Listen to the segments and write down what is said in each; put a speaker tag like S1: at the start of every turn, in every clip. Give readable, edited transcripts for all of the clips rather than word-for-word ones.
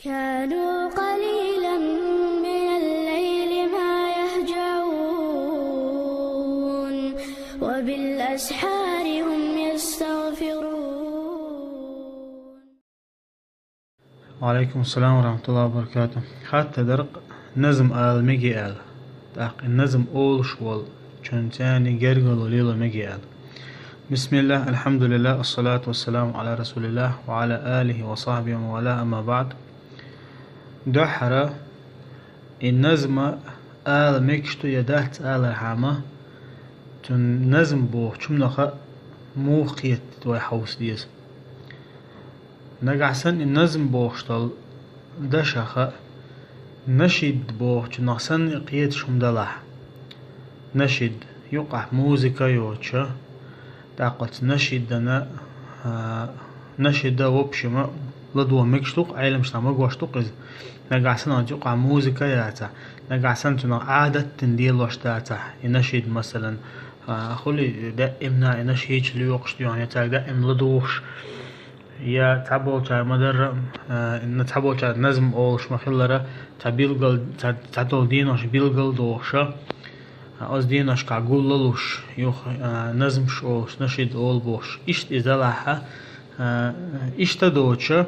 S1: كانوا قليلا من الليل ما يهجعون وبالأسحار هم يستغفرون.
S2: وعليكم السلام ورحمة الله وبركاته. حتى درق نظم مجي النظم أول شوال چونتاني جرجل وليلة مجي بسم الله الحمد لله الصلاة والسلام على رسول الله وعلى آله وصحبه وموالاه. أما بعد دحرة النظم مكشتو يدات حامة تن نظم بوخ چمنخا موقيت دوي حوس ديس نقعسن النظم بوخشتل دشخة نشيد بوخ چنخسن قيت شمدلح نشيد يقع موسيقى يوتشا تاقت نشيد دنا نشيد دا وبشما لدو مكشتوق عيلم شتما قوشتوق إز نقعسن يقع موسيقى ياتا نقعسن تنا عادة تنديل وشتاتا نشيد مثلا خلي دائمنا نشيد ليوقش يعني تاق دائم لدوش يا تعبول شار مدر إن تعبول شار نظم أولش مخلرة تبيلقل تعتول دينوش بيلقل دوشة از دينوش كعقول للوش يوخ نظم شولش نشيد أول بوش إشت إزالها إشت دوشة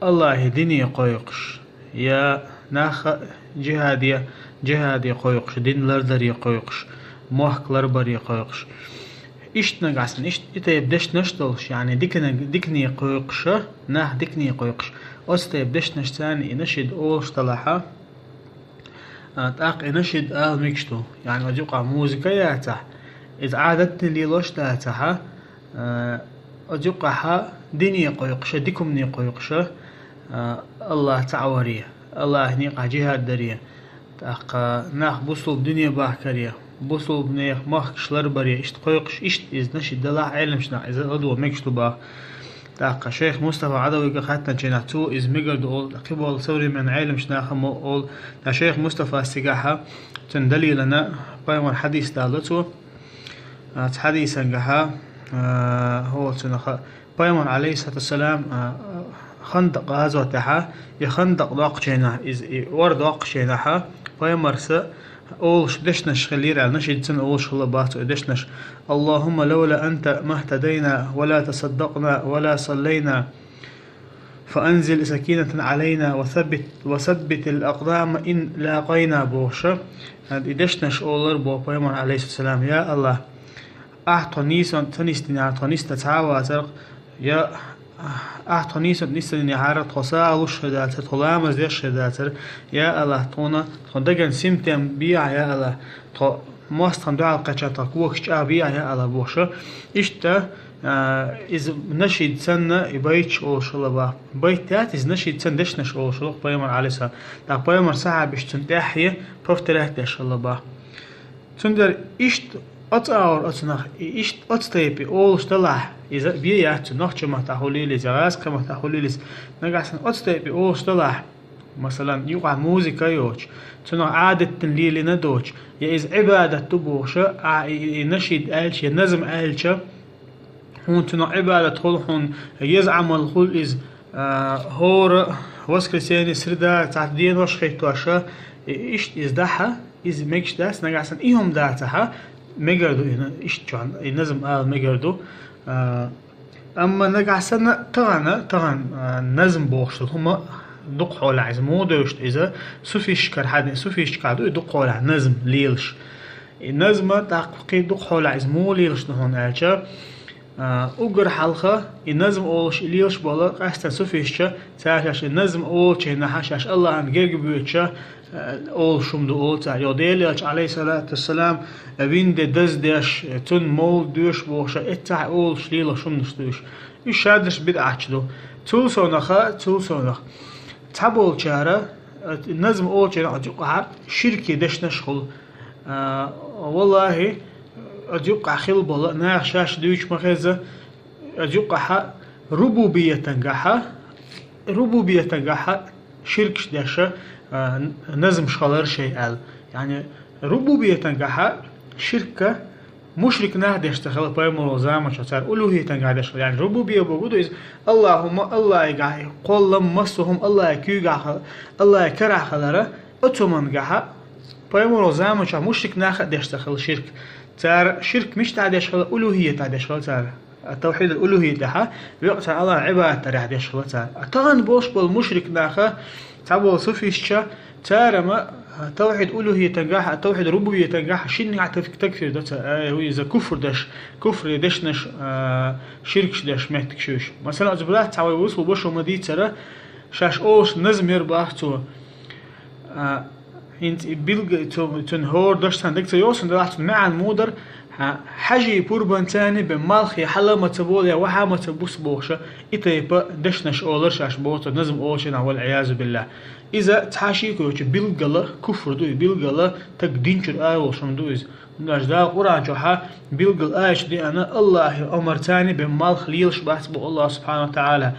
S2: الله ديني قويقش يا ناخ جهادي قويقش دين لردري قويقش موحك لربري قويقش إشت نقعسن إشت إتا يبدش نشتلش يعني ديكني قويقش ناه ديكني قويقش أستا يبدش نشتاني نشد أولش طلعها تاق نشد ميكشتو يعني وجوقع موسيقى ياتا إذا عادتني ليلوش تاتها وجوقعها ديني قويقش ديكمني قويقش الله تعوريه الله نيقع جهاد دريه تاق ناخ بوصل دنيا باحكريه بوصل بنيخ ماخش لربريه اشت قويقش اشت إذ نشد دلع علم شنا إذا أدو ميكشتو با تاق شيخ مصطفى عدوي قخاتنا جناتو إز ميقرد أول قبول ثوري من علم شنا خمو أول تا شيخ مصطفى استقاحة تندلي لنا بايمون حديث دالتو حديثا قها هو تنخ بايمون عليه الصلاة والسلام خندق هذا تحا يخندق ضاق جينا إز ورد ضاق جيناها بايمرس أولش دشنش خلير على نشيد سن أولش الله باتو دشنش اللهم لولا أنت ما اهتدينا ولا تصدقنا ولا صلينا فأنزل سكينة علينا وثبت الأقدام إن لاقينا بوشة هذا دشنش أولر بو بيمون عليه السلام يا الله أعطنيس تنستني أعطنيس تتعاوى ترق يا أعطنيس نستني عارض خساء الشهادات طلامز دي الشهادات يا الله تونا تندقن سمتم بيع يا الله تو ماستن دعاء قشطك وكش بيع يا الله بوشة إشتا إز نشيد سنة يبيتش أول شلبا بيتات إز نشيد سن دشنش أول شلق بيمر على سا تا بيمر ساعة باش تنتحيه بفترة شلبا تندر إشت أتعور أتنخ إشت أتطيبي أول شطلع إذا بيات نخش ما تحوليلس جواز كما تحوليلس نقعسن أتطيبي أول شطلع مثلا يقع موسيقى يوش تنو عادة تنليل ندوش يا إز عبادة تبوش نشيد آلش نظم آلش هون تنو عبادة تخلحون يزعم الخل إز هور وسكرسياني سردا تعدين وشخيتواشا إشت إز داحا إز ميكش داس نقعسن إيهم داتها ميقردو إشت جان نظم ميقردو أما نقعسن طغن نظم بوخشل هما دق حول عز مودوشت إذا سوفيش كرحادن سوفيش كادو دق حول نظم ليلش النظم تحقيق دق حول عز مو ليلش نهون أجا أجر حلقة النظم أولش ليلش بالا قصدا سوفيش تعرفش النظم أول شيء نحشش الله عن جرج بيتشا أول شمدو أول تاع يوديلش عليه الصلاة والسلام أبين دز داش تون مول دوش بوشة إتاع أول شليل شمدش دوش إيش هادش بدأتشلو تولسونخ تعبول شارة النظم أول شيء أجوقع شركة دش نشخل والله أجوقع خل بلا ناخشاش دوش مخزة أجوقع ربوبية تنجحها شركش داشة نظم شغلر شيء يعني ربوبية تنجحها شركة مشرك نه دشتغل پیامبر زمان شتر الوهیت نگادش یعنی ربوبیه بگو دویز اللهم الله گاه قلم مسهم الله کی گاه الله کرا خلره اتمن گاه پیامبر زمان شا مشرک نه دشتغل شرک تار شرك مش تعدشغل الوهیت تعدشغل تار التوحيد الالوهيه ده بيقطع الله عباده ترى دشغل تار طبعا بوش بالمشرك ناخه تعبوا صفيشا تار ما توحيد ألوهية تنجح توحيد ربوبية تنجح شين يعترف تكفير ده هو إذا كفر دش نش شركش دش ما تكشوش مثلا أزبلات تعوي وصل بشو مدي ترى شاش أوش نزم يربح تو انت بيلج تنهور دش تندك تيوسن دلعت مع المودر حاجة بوربان تاني بمالخي حلا ما تبول يا وحا ما تبوس بوشة إتيبا دشنش أولر شاش بوتا نزم أوشنا والعياذ بالله إذا تحاشي كوش بيلجلا كفر دوي بيلجلا تقدينشر آية وشم دويز ناش دا قرآن شوحا بيلجل آية دي أنا الله أمر تاني بمالخ ليلش بحث بو الله سبحانه وتعالى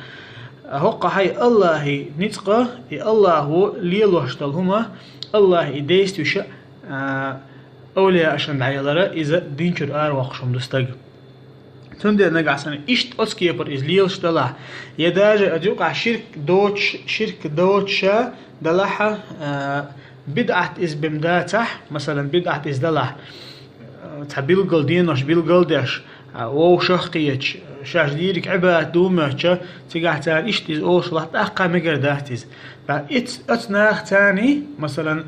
S2: هقا هاي الله نتقى الله هو ليلوشتل هما الله إديست وشا أولياء عشان عيالره إذا دينشر آر وقشم دستق تندي نجع سنة إشت أسكي بر إزليلش دلع يداج أدوق شرك دوتشا دلعها بدعة إز بمداتح مثلا بدعة إز دلع تبيلقل دينش بيلقل داش أو شخيتش شاش ديرك عباد دومتش تقع تان إشت إز أوش لحت أقا مقر داتيز أتناخ تاني مثلا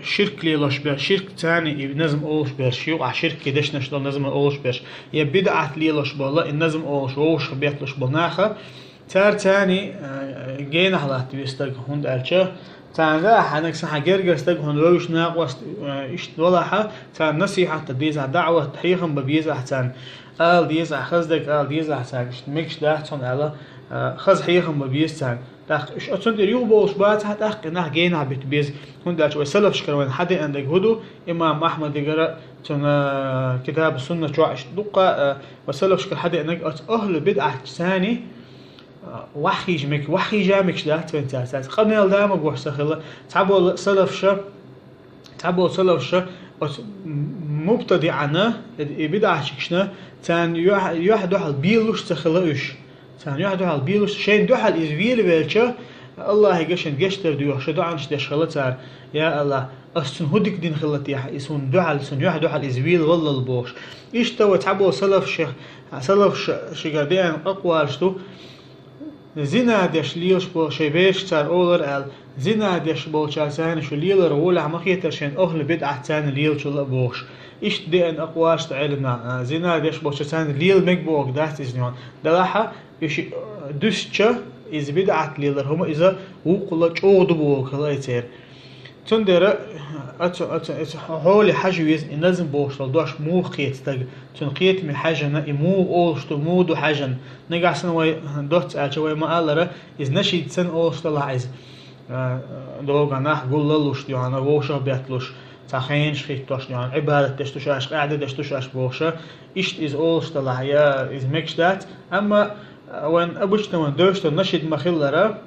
S2: شرك ليلوش بير شرك تاني نزم أوش بير شيوع شرك كدش نشتغل نزم أوش بير يا بدعة ليلوش بالله النزم أوش بيتلوش بالناخة تار تاني جينا حلات بيستق هند ألشة تان ذا حنك سح جرجر استق هند روش ناقوس إيش ولاحة تان نصيحة تديزع دعوة تحيهم ببيزع تان قال ديزع خزدك قال ديزع تان ميكش ده تون على خز حيهم ببيز تان تاخ ايش اتسند يوبوش بات تاخ نح جينا بتبيز هند ألشة وسلف شكرون حدا عندك هدو إمام أحمد يقرأ تون كتاب السنة شوعش دقة وسلف شكر حدا عندك أهل بدعة ثاني وحي جامك ده تنتاس قبل الدام بوح سخله تعبوا سلف شا مبتدعنا بدعة شكشنا تان يواحد واحد بيلوش سخلهش تان يواحد واحد بيلوش شين دوحل إزويل بيلشة الله يقشن قشتر ديوح شدو عنش ده شغلتار يا الله أصلا هدك دين خلت يا يسون دوحل سون يواحد واحد إزويل والله البوش إيش تو تعبوا سلف شقادين أقوال شتو زنا دش ليش بو شيبيش تار أولر ال زنا دش بو شاسان شو ليلر ولا مخيتر شين أهل بدعة تان ليل شو لبوش إيش دي أن أقواش تعلمنا زنا دش بو شاسان ليل مكبوك دات إزنيون دلاحة إيش دشة إز بدعة ليلر هما إذا وقلا جود بوك لا يصير تندر حول حجويز النزم بوشل دوش مو خيت تج تنقيت من حاجة مو أولش مو دو حاجة نجع سنوي دوت أشوي ما قالره إز نشيد سن أولش طلعز دوغا نح قول للوش ديانا ووشة بيتلوش تخين شخيت توش ديان عبادة دشتوش عش قاعدة دشتوش عش بوشة إيش إز أولش طلع يا إز ميكش دات أما وين أبوش تمن دوش نشيد مخلره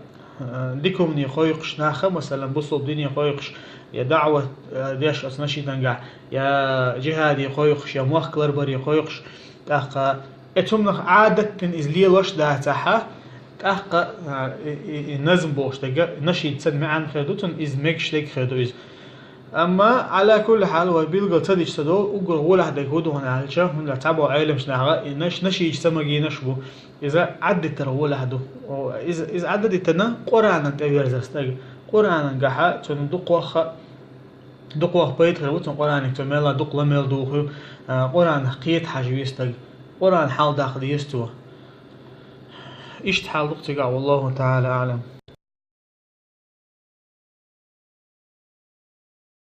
S2: ديكم ني خويقش ناخه مثلا بصوب دنيا خويقش يا دعوة ديش أصنشي تنجح يا جهادي خويقش يا موخكلر بري خويقش تاخا اتهم عادة إزلي وش ده تاحا تاخا نزم بوش تجا نشيد تسد معن خدوتن إز ميكش لك خدو إز أما على كل حال وبيلقى تدش تدو وقول ولا هدا يهودو هنا علشان هم تعبوا عالمش ناغا نشي يجتمعي نشبو إذا عدت ترى ولا هدو إذا عدت تنا قرآن تبير زستاج قرآن جحا تون دقوة بيت خلوتن قرآن تملا دق لمل دوخو قرآن قيت حاجة يستاج قرآن حال داخل يستوى إيش حال دقتك والله تعالى أعلم.